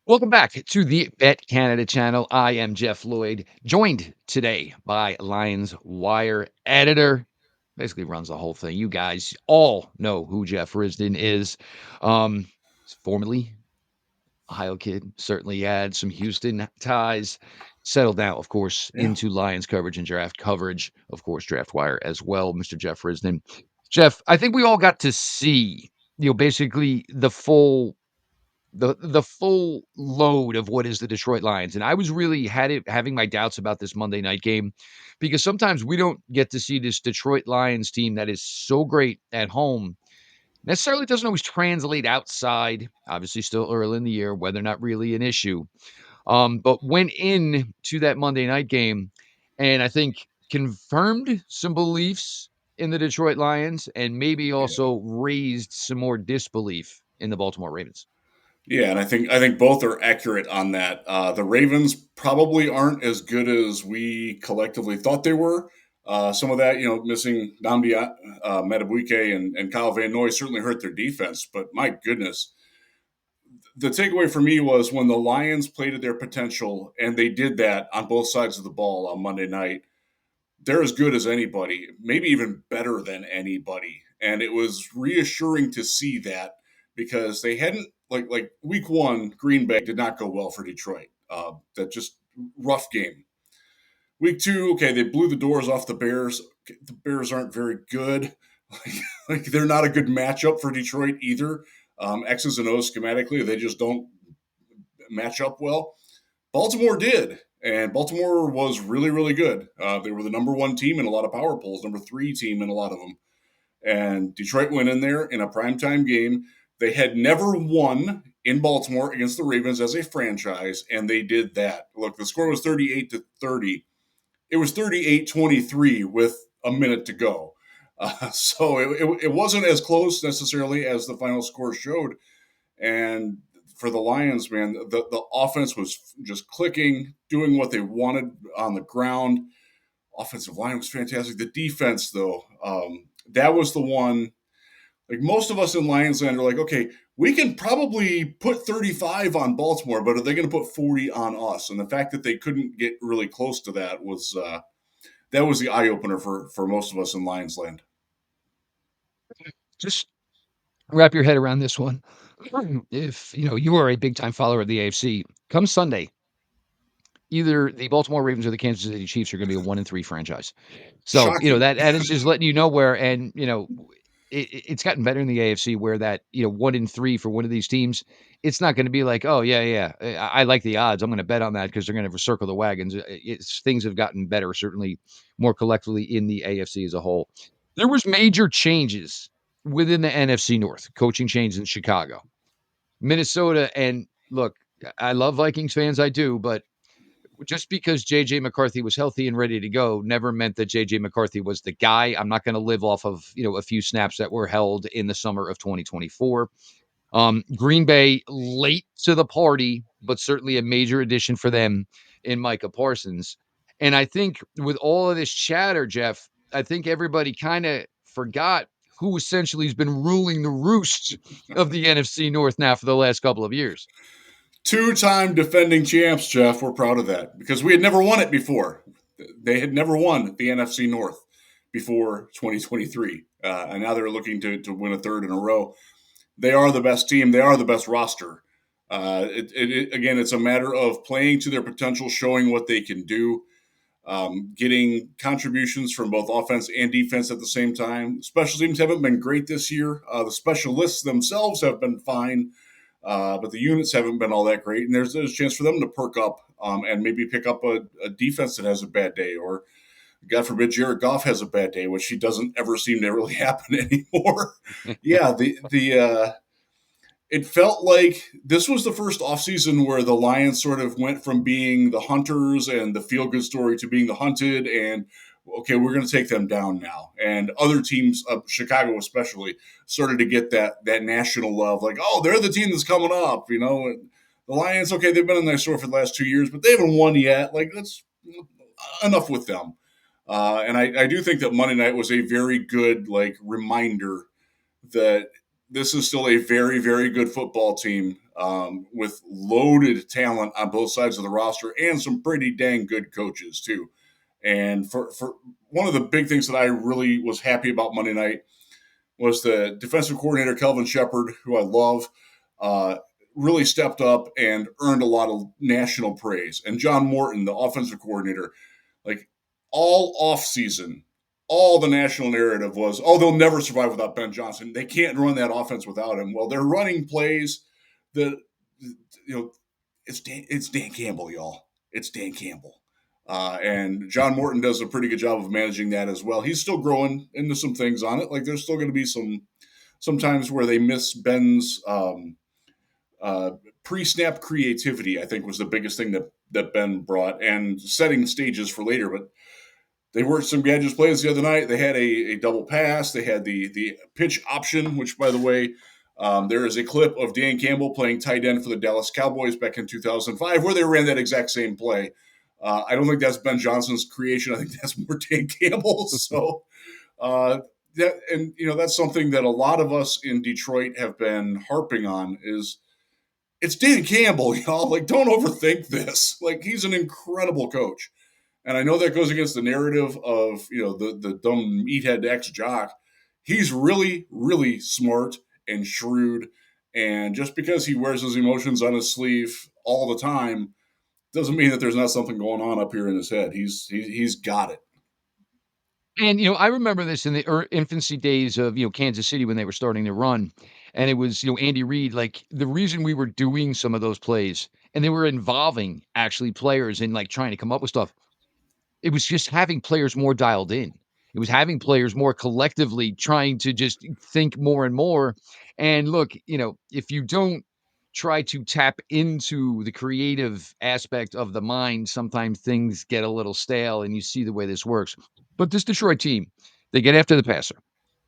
Welcome back to the BetCanada channel. I am Jeff Lloyd, joined today by Lions Wire editor. Basically runs the whole thing. You guys all know who Jeff Risdon is. Formerly Ohio kid, certainly had some Houston ties. Settled now, of course, Yeah, into Lions coverage and draft coverage. Of course, Draft Wire as well, Mr. Jeff Risdon. Jeff, I think we all got to see, basically the full load of what is the Detroit Lions. And I was really having my doubts about this Monday night game because sometimes we don't get to see this Detroit Lions team that is so great at home. Necessarily doesn't always translate outside. Obviously, still early in the year, weather not really an issue. But went in to that Monday night game, and I think confirmed some beliefs in the Detroit Lions, and maybe yeah, also raised some more disbelief in the Baltimore Ravens. yeah, and I think both are accurate on that. The Ravens probably aren't as good as we collectively thought they were. Some of that, missing Namdi Matabuike and Kyle Van Noy certainly hurt their defense. But my goodness, the takeaway for me was when the Lions played to their potential, and they did that on both sides of the ball on Monday night. They're as good as anybody, maybe even better than anybody. And it was reassuring to see that because they hadn't like week one, Green Bay did not go well for Detroit. That just rough game. Week two, okay, they blew the doors off the Bears. Okay, the Bears aren't very good. Like they're not a good matchup for Detroit either. X's and O's schematically, they just don't match up well. Baltimore did, and Baltimore was really, really good. They were the number one team in a lot of power polls, number three team in a lot of them. And Detroit went in there in a primetime game. They had never won in Baltimore against the Ravens as a franchise, and they did that. Look, the score was 38-30. It was 38-23 with a minute to go. So it wasn't as close necessarily as the final score showed. And for the Lions, man, the offense was just clicking, doing what they wanted on the ground. Offensive line was fantastic. The defense, though, that was the one. Like most of us in Lions land are like, okay, we can probably put 35 on Baltimore, but are they going to put 40 on us? And the fact that they couldn't get really close to that was the eye opener for most of us in Lions land. Just wrap your head around this one. If you are a big time follower of the AFC, come Sunday, either the Baltimore Ravens or the Kansas City Chiefs are going to be a 1-3 franchise. So Shocking. that is just letting you know where, and it's gotten better in the AFC where that 1-3 for one of these teams. It's not going to be like, oh yeah, yeah, I like the odds. I'm going to bet on that because they're going to circle the wagons. Things have gotten better, certainly more collectively in the AFC as a whole. There was major changes within the NFC North, coaching changes in Chicago, Minnesota, and look, I love Vikings fans, I do, but just because JJ McCarthy was healthy and ready to go never meant that JJ McCarthy was the guy. I'm not going to live off of, a few snaps that were held in the summer of 2024. Green Bay late to the party, but certainly a major addition for them in Micah Parsons. And I think with all of this chatter, Jeff, I think everybody kind of forgot who essentially has been ruling the roost of the NFC North now for the last couple of years. Two-time defending champs, Jeff. We're proud of that because we had never won it before. They had never won the NFC North before 2023, and now they're looking to win a third in a row. They are the best team. They are the best roster. Again, it's a matter of playing to their potential, showing what they can do, getting contributions from both offense and defense at the same time. Special teams haven't been great this year. The specialists themselves have been fine, but the units haven't been all that great. And there's a chance for them to perk up and maybe pick up a defense that has a bad day, or God forbid Jared Goff has a bad day, which he doesn't ever seem to really happen anymore. Yeah, it felt like this was the first offseason where the Lions sort of went from being the hunters and the feel good story to being the hunted. And okay, we're going to take them down now. And other teams, Chicago especially, started to get that national love. Like, oh, they're the team that's coming up. The Lions, okay, they've been in their store for the last 2 years, but they haven't won yet. Like, that's enough with them. And I do think that Monday night was a very good reminder that this is still a very, very good football team with loaded talent on both sides of the roster and some pretty dang good coaches too. And for one of the big things that I really was happy about Monday night was the defensive coordinator Kelvin Shepard, who I love, uh, really stepped up and earned a lot of national praise. And John Morton, the offensive coordinator, like all off season, all the national narrative was, oh, they'll never survive without Ben Johnson. They can't run that offense without him. Well, they're running plays that it's Dan Campbell, y'all. It's Dan Campbell. And John Morton does a pretty good job of managing that as well. He's still growing into some things on it. Like there's still going to be some times where they miss Ben's uh, pre-snap creativity. I think was the biggest thing that Ben brought, and setting stages for later. But they worked some gadgets plays the other night. They had a double pass. They had the pitch option, which, by the way, there is a clip of Dan Campbell playing tight end for the Dallas Cowboys back in 2005 where they ran that exact same play. I don't think that's Ben Johnson's creation. I think that's more Dan Campbell's. So that's something that a lot of us in Detroit have been harping on is it's Dan Campbell, y'all. Like, don't overthink this. Like, he's an incredible coach. And I know that goes against the narrative of, the dumb meathead ex jock. He's really, really smart and shrewd. And just because he wears his emotions on his sleeve all the time doesn't mean that there's not something going on up here in his head. He's got it. And, I remember this in the infancy days of, Kansas City when they were starting to run. And it was, Andy Reid, like the reason we were doing some of those plays and they were involving actually players in like trying to come up with stuff. It was just having players more dialed in. It was having players more collectively trying to just think more and more. And look, if you don't try to tap into the creative aspect of the mind, sometimes things get a little stale and you see the way this works. But this Detroit team, they get after the passer.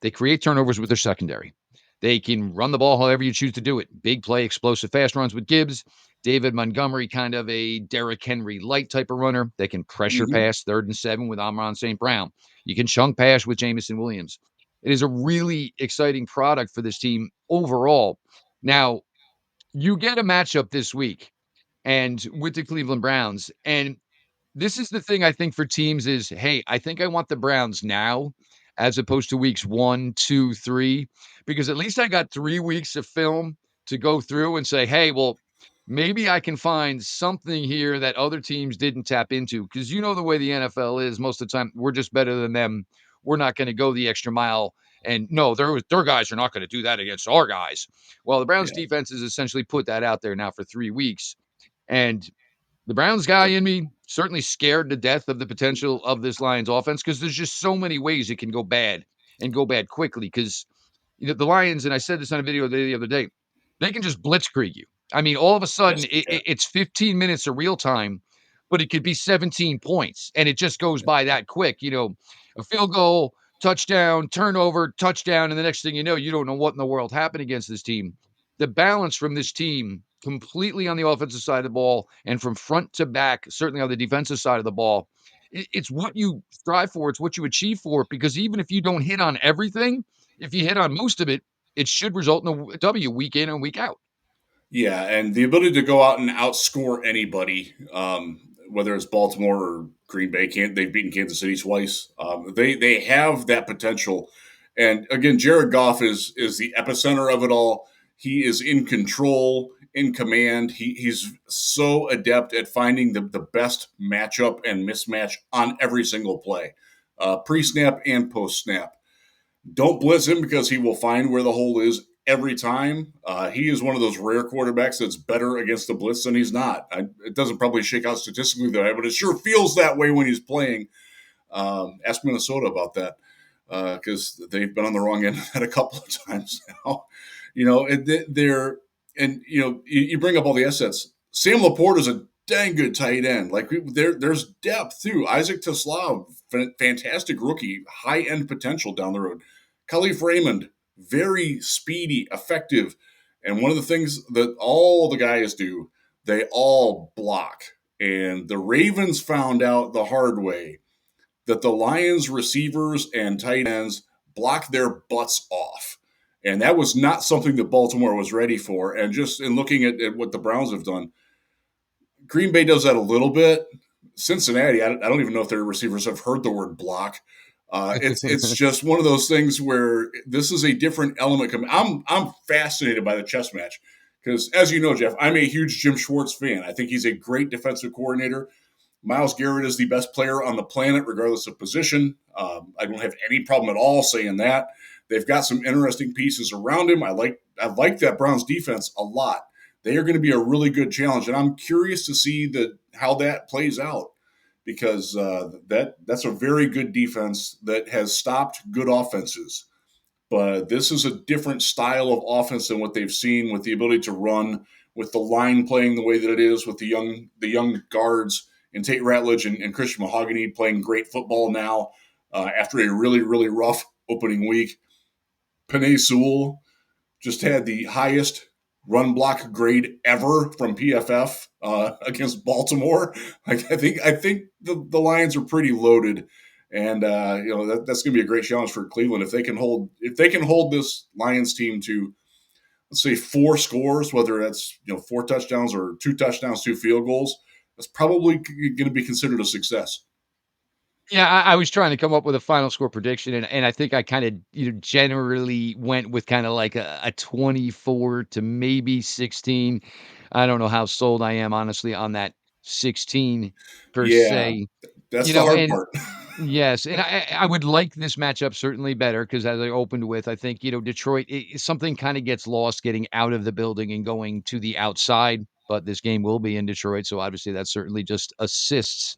They create turnovers with their secondary. They can run the ball however you choose to do it. Big play, explosive fast runs with Gibbs. David Montgomery, kind of a Derrick Henry light type of runner. They can pressure Mm-hmm. pass 3rd and 7 with Amon St. Brown. You can chunk pass with Jamison Williams. It is a really exciting product for this team overall. Now, you get a matchup this week and with the Cleveland Browns. And this is the thing I think for teams is, hey, I think I want the Browns now as opposed to weeks 1, 2, 3, because at least I got 3 weeks of film to go through and say, hey, well, maybe I can find something here that other teams didn't tap into. Because the way the NFL is, most of the time, we're just better than them. We're not going to go the extra mile. And no, their guys are not going to do that against our guys. Well, the Browns Yeah. defense has essentially put that out there now for 3 weeks. And the Browns guy in me certainly scared to death of the potential of this Lions offense because there's just so many ways it can go bad and go bad quickly. Because the Lions, and I said this on a video the other day, they can just blitzkrieg you. I mean, all of a Yes, sudden, they can. it's 15 minutes of real time, but it could be 17 points, and it just goes by that quick. A field goal, touchdown, turnover, touchdown, and the next thing you don't know what in the world happened against this team. The balance from this team, completely on the offensive side of the ball, and from front to back, certainly on the defensive side of the ball, it's what you strive for. It's what you achieve for. Because even if you don't hit on everything, if you hit on most of it, it should result in a W week in and week out. Yeah, and the ability to go out and outscore anybody, whether it's Baltimore or Green Bay, they've beaten Kansas City twice. They have that potential, and again, Jared Goff is the epicenter of it all. He is in control, in command. He's so adept at finding the best matchup and mismatch on every single play, pre snap and post snap. Don't blitz him because he will find where the hole is every time. He is one of those rare quarterbacks that's better against the blitz than he's not. It doesn't probably shake out statistically that way, but it sure feels that way when he's playing. Ask Minnesota about that because they've been on the wrong end of that a couple of times now. They're and you bring up all the assets. Sam Laporte is a dang good tight end. Like there's depth too. Isaac Teslav, fantastic rookie, high end potential down the road. Khalif Raymond, very speedy, effective, and one of the things that all the guys do, they all block. And the Ravens found out the hard way that the Lions receivers and tight ends block their butts off. And that was not something that Baltimore was ready for. And just in looking at what the Browns have done, Green Bay does that a little bit. Cincinnati, I don't even know if their receivers have heard the word block. It's just one of those things where this is a different element. I'm fascinated by the chess match because, as you know, Jeff, I'm a huge Jim Schwartz fan. I think he's a great defensive coordinator. Myles Garrett is the best player on the planet, regardless of position. I don't have any problem at all saying that. They've got some interesting pieces around him. I like that Browns defense a lot. They are going to be a really good challenge, and I'm curious to see how that plays out because that's a very good defense that has stopped good offenses. But this is a different style of offense than what they've seen with the ability to run, with the line playing the way that it is, with the young guards and Tate Ratledge and Christian Mahogany playing great football now after a really, really rough opening week. Penei Sewell just had the highest run block grade ever from PFF against Baltimore. I think the Lions are pretty loaded, and that's going to be a great challenge for Cleveland if they can hold this Lions team to, let's say, 4 scores, whether that's 4 touchdowns or 2 touchdowns, 2 field goals. That's probably going to be considered a success. Yeah, I was trying to come up with a final score prediction, and I think I kinda, generally went with kinda like a 24 to maybe 16. I don't know how sold I am, honestly, on that 16 per Yeah, se, that's the hard and part. yes, and I would like this matchup certainly better because as I opened with, I think, Detroit, something kinda gets lost getting out of the building and going to the outside, but this game will be in Detroit, so obviously that certainly just assists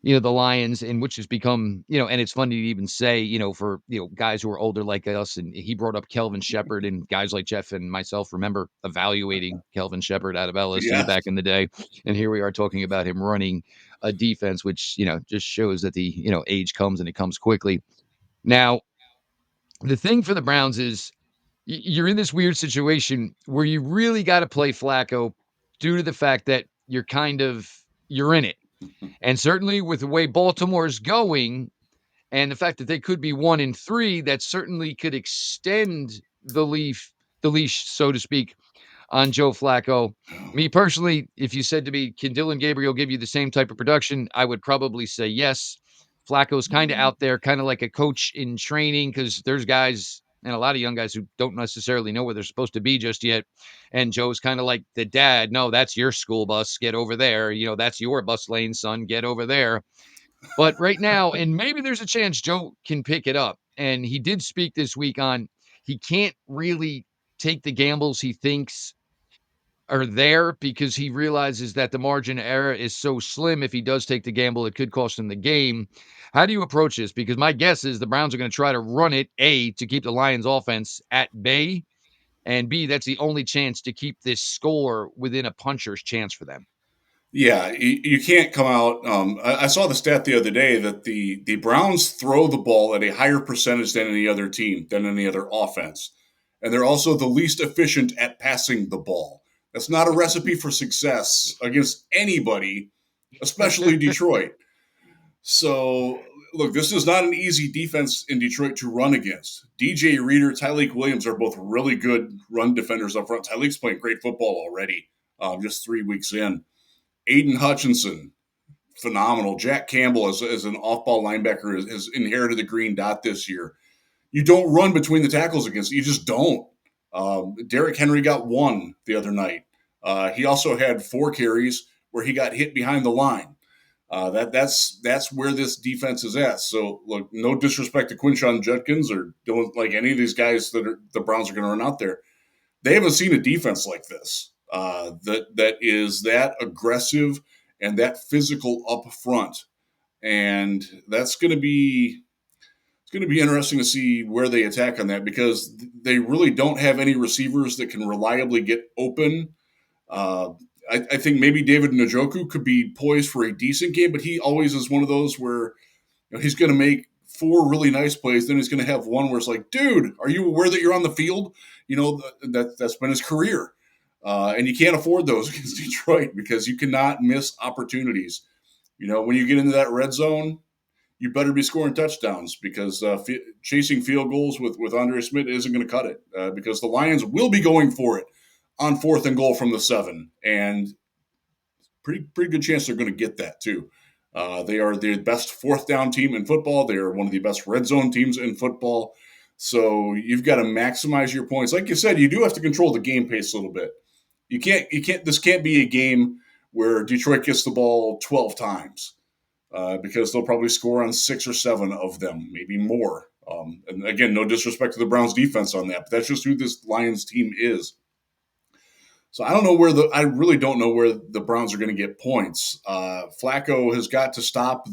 the Lions, and which has become, and it's funny to even say, for, guys who are older like us, and he brought up Kelvin Shepherd, and guys like Jeff and myself remember evaluating Kelvin Shepherd out of LSU Yes. back in the day. And here we are talking about him running a defense, which, just shows that age comes and it comes quickly. Now, the thing for the Browns is you're in this weird situation where you really got to play Flacco due to the fact that you're in it. And certainly with the way Baltimore's going and the fact that they could be 1-3, that certainly could extend the leash, so to speak, on Joe Flacco. Me personally, if you said to me, "Can Dylan Gabriel give you the same type of production?" I would probably say yes. Flacco's kinda out there, kinda like a coach in training, because there's guys and a lot of young guys who don't necessarily know where they're supposed to be just yet, and Joe's kinda like the dad, "No, that's your school bus, get over there, that's your bus lane, son, get over there." But right now, and maybe there's a chance Joe can pick it up, and he did speak this week on he can't really take the gambles he thinks are there because he realizes that the margin of error is so slim. If he does take the gamble, it could cost him the game. How do you approach this? Because my guess is the Browns are going to try to run it, A, to keep the Lions offense at bay, and B, that's the only chance to keep this score within a puncher's chance for them. Yeah, you can't come out. I saw the stat the other day that the Browns throw the ball at a higher percentage than any other team, than any other offense. And they're also the least efficient at passing the ball. That's not a recipe for success against anybody, especially Detroit. So, look, this is not an easy defense in Detroit to run against. DJ Reader, Tyleek Williams are both really good run defenders up front. Tyleek's playing great football already, just 3 weeks in. Aiden Hutchinson, phenomenal. Jack Campbell, as an off ball linebacker, has inherited the green dot this year. You don't run between the tackles against it. You just don't. Derrick Henry got 1 the other night. He also had 4 carries where he got hit behind the line. That's where this defense is at. So, look, no disrespect to Quinshon Judkins or don't like any of these guys that the Browns are going to run out there. They haven't seen a defense like this that is that aggressive and that physical up front, and that's going to be it's going to be interesting to see where they attack on that because they really don't have any receivers that can reliably get open. Uh, I think maybe David Njoku could be poised for a decent game, but he always is one of those where he's going to make 4 really nice plays. Then he's going to have one where it's like, dude, are you aware that you're on the field? That's been his career. And you can't afford those against Detroit because you cannot miss opportunities. When you get into that red zone, you better be scoring touchdowns because chasing field goals with Andre Smith isn't going to cut it because the Lions will be going for it on 4th and goal from the 7, and pretty good chance they're going to get that too. They are the best 4th down team in football. They are one of the best red zone teams in football. So you've got to maximize your points. Like you said, you do have to control the game pace a little bit. You can't. This can't be a game where Detroit gets the ball 12 times because they'll probably score on 6 or 7 of them, maybe more. And again, no disrespect to the Browns defense on that, but that's just who this Lions team is. So I really don't know where the Browns are going to get points. Flacco has got to stop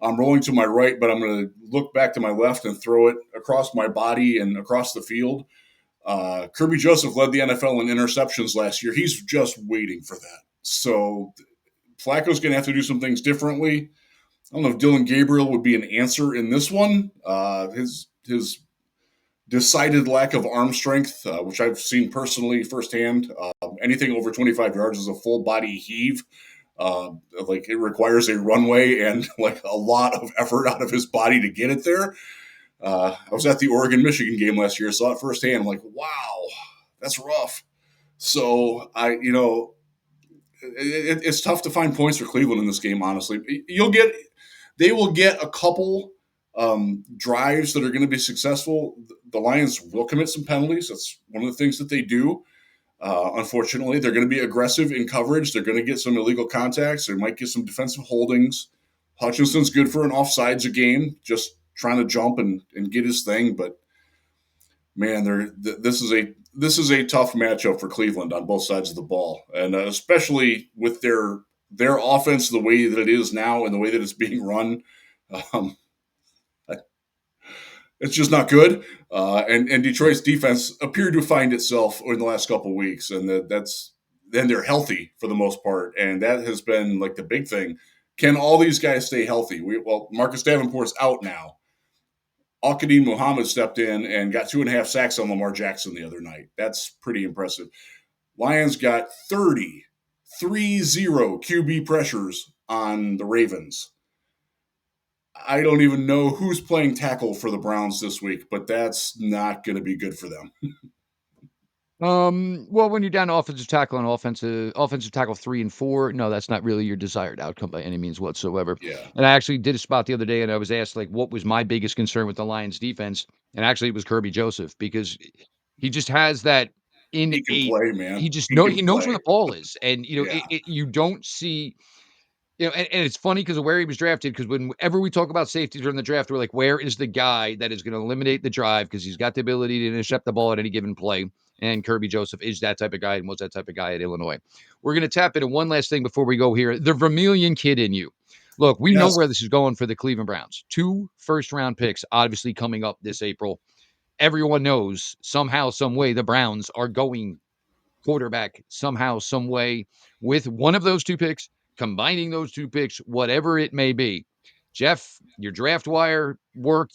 I'm rolling to my right, but I'm going to look back to my left and throw it across my body and across the field. Kirby Joseph led the NFL in interceptions last year. He's just waiting for that. So Flacco's going to have to do some things differently. I don't know if Dylan Gabriel would be an answer in this one. His decided lack of arm strength, which I've seen personally firsthand. Anything over 25 yards is a full body heave. Like it requires a runway and like a lot of effort out of his body to get it there. I was at the Oregon Michigan game last year, saw it firsthand. I'm like, wow, that's rough. So it's tough to find points for Cleveland in this game. Honestly, they will get a couple drives that are going to be successful. The Lions will commit some penalties. That's one of the things that they do. Unfortunately, they're going to be aggressive in coverage. They're going to get some illegal contacts. They might get some defensive holdings. Hutchinson's good for an offsides a game, just trying to jump and get his thing. But man, this is a tough matchup for Cleveland on both sides of the ball, and especially with their offense the way that it is now and the way that it's being run. Um, it's just not good. And Detroit's defense appeared to find itself in the last couple of weeks, and then they're healthy for the most part, and that has been like the big thing. Can all these guys stay healthy? Marcus Davenport's out now. Al-Qadim Muhammad stepped in and got 2.5 sacks on Lamar Jackson the other night. That's pretty impressive. Lions got 30 QB pressures on the Ravens. I don't even know who's playing tackle for the Browns this week, but that's not going to be good for them. Well, when you're down to offensive tackle and offensive tackle 3 and 4, no, that's not really your desired outcome by any means whatsoever. Yeah. And I actually did a spot the other day, and I was asked like, what was my biggest concern with the Lions defense? And actually, it was Kirby Joseph because he just has that He can innate. play, He man. just He can he knows where play. the ball is, and Yeah. you don't see. And it's funny because of where he was drafted, because whenever we talk about safety during the draft, we're like, where is the guy that is going to eliminate the drive because he's got the ability to intercept the ball at any given play? And Kirby Joseph is that type of guy and was that type of guy at Illinois. We're going to tap into one last thing before we go here. The Vermilion kid in you. Look, we know Yes. where this is going for the Cleveland Browns. 2 first-round picks, obviously coming up this April. Everyone knows somehow, some way, the Browns are going quarterback somehow, some way with one of those 2 picks, combining those 2 picks, whatever it may be. Jeff, your draft wire work,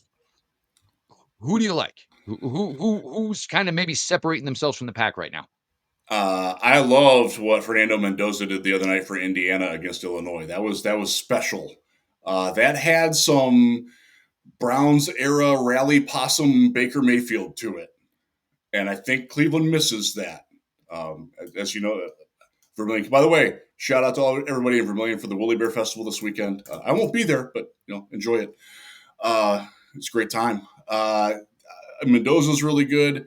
who do you like? Who's kind of maybe separating themselves from the pack right now? I loved what Fernando Mendoza did the other night for Indiana against Illinois. That was special. That had some Browns era rally possum Baker Mayfield to it, and I think Cleveland misses that. As you know, Vermilion. By the way, shout out to everybody in Vermilion for the Woolly Bear Festival this weekend. I won't be there, but enjoy it. It's a great time. Mendoza's really good.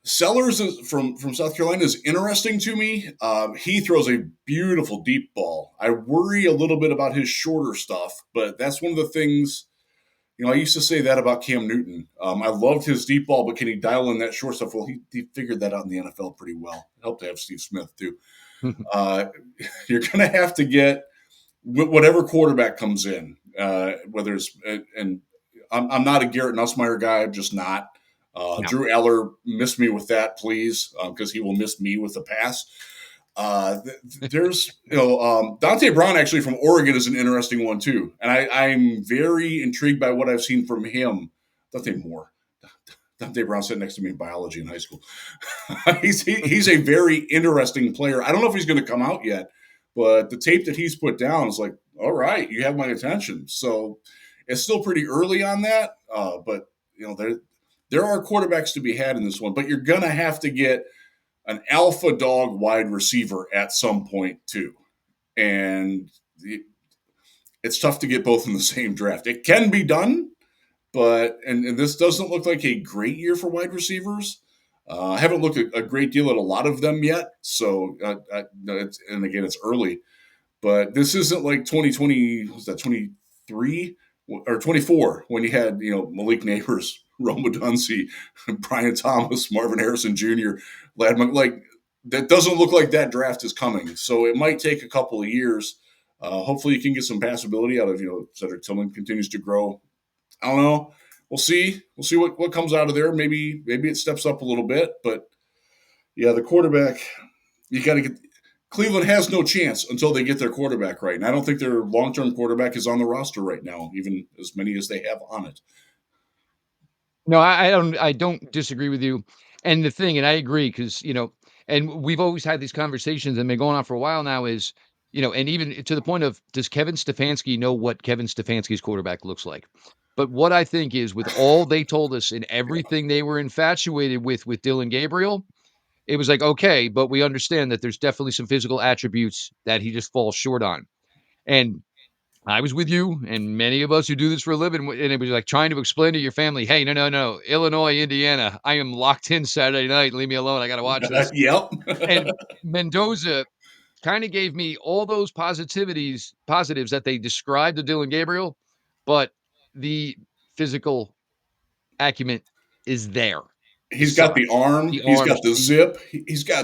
Sellers from South Carolina is interesting to me. He throws a beautiful deep ball. I worry a little bit about his shorter stuff, but that's one of the things. I used to say that about Cam Newton. I loved his deep ball, but can he dial in that short stuff? Well, he figured that out in the NFL pretty well. It helped to have Steve Smith too. Uh, you're going to have to get whatever quarterback comes in, whether it's and I'm not a Garrett Nussmeier guy. I'm just not. No. Drew Eller, miss me with that, please, because he will miss me with the pass. There's, Dante Brown actually from Oregon is an interesting one too, and I'm very intrigued by what I've seen from him. Dante Brown sitting next to me in biology in high school. He's a very interesting player. I don't know if he's going to come out yet, but the tape that he's put down is like, all right, you have my attention. So it's still pretty early on that. But there are quarterbacks to be had in this one, but you're gonna have to get an alpha dog wide receiver at some point too, and it's tough to get both in the same draft. It can be done, but and this doesn't look like a great year for wide receivers. I haven't looked at a great deal at a lot of them yet, so and again, it's early. But this isn't like 2020, was that 23 or 24 when you had, Malik Neighbors, Rome Dunsi, Brian Thomas, Marvin Harrison Jr., like that doesn't look like that draft is coming. So it might take a couple of years. Hopefully you can get some passability out of, Cedric Tillman continues to grow. I don't know. We'll see. We'll see what comes out of there. Maybe it steps up a little bit, but yeah, the quarterback, you got to get Cleveland has no chance until they get their quarterback right. And I don't think their long term quarterback is on the roster right now, even as many as they have on it. No, I don't disagree with you. And the thing, and I agree, because and we've always had these conversations and been going on for a while now is, and even to the point of, does Kevin Stefanski know what Kevin Stefanski's quarterback looks like? But what I think is, with all they told us and Yeah. everything they were infatuated with Dylan Gabriel, it was like, okay, but we understand that there's definitely some physical attributes that he just falls short on. And I was with you and many of us who do this for a living, and it was like trying to explain to your family, "Hey, no, no, no, Illinois, Indiana, I am locked in Saturday night. Leave me alone. I got to watch this." Yep. And Mendoza kind of gave me all those positives that they described to Dylan Gabriel, but the physical acumen is there. The He's got the size, arm. the He's arm got the speed, zip.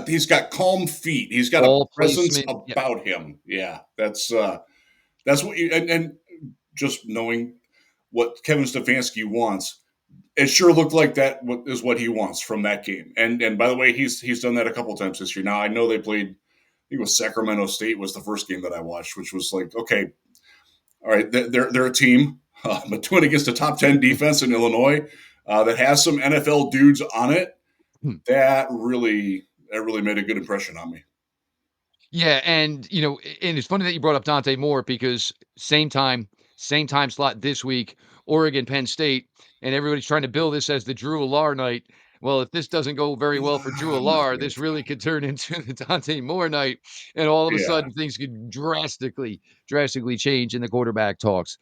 He's got calm feet. He's got a ball presence placement. Yeah. about him. Yeah, that's what you and just knowing what Kevin Stefanski wants, it sure looked like that is what he wants from that game. And by the way, he's done that a couple times this year. Now I know they played. I think it was Sacramento State was the first game that I watched, which was like, okay, all right, they're a team, but doing against a top 10 defense in Illinois that has some NFL dudes on it, that really made a good impression on me. Yeah, and and it's funny that you brought up Dante Moore, because same time slot this week, Oregon, Penn State, and everybody's trying to bill this as the Drew Alar night. Well, if this doesn't go very well for Drew I'm not Alar, ready this for really that. could turn into the Dante Moore night, and all of a Yeah, sudden things could drastically change in the quarterback talks.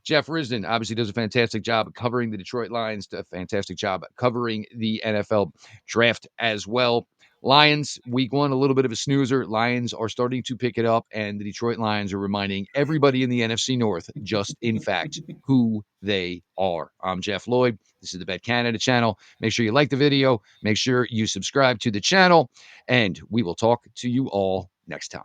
Jeff Risdon obviously does a fantastic job of covering the Detroit Lions, a fantastic job covering the NFL draft as well. Lions, week one, a little bit of a snoozer. Lions are starting to pick it up, and the Detroit Lions are reminding everybody in the NFC North just, in fact, who they are. I'm Jeff Lloyd. This is the BetCanada channel. Make sure you like the video. Make sure you subscribe to the channel, and we will talk to you all next time.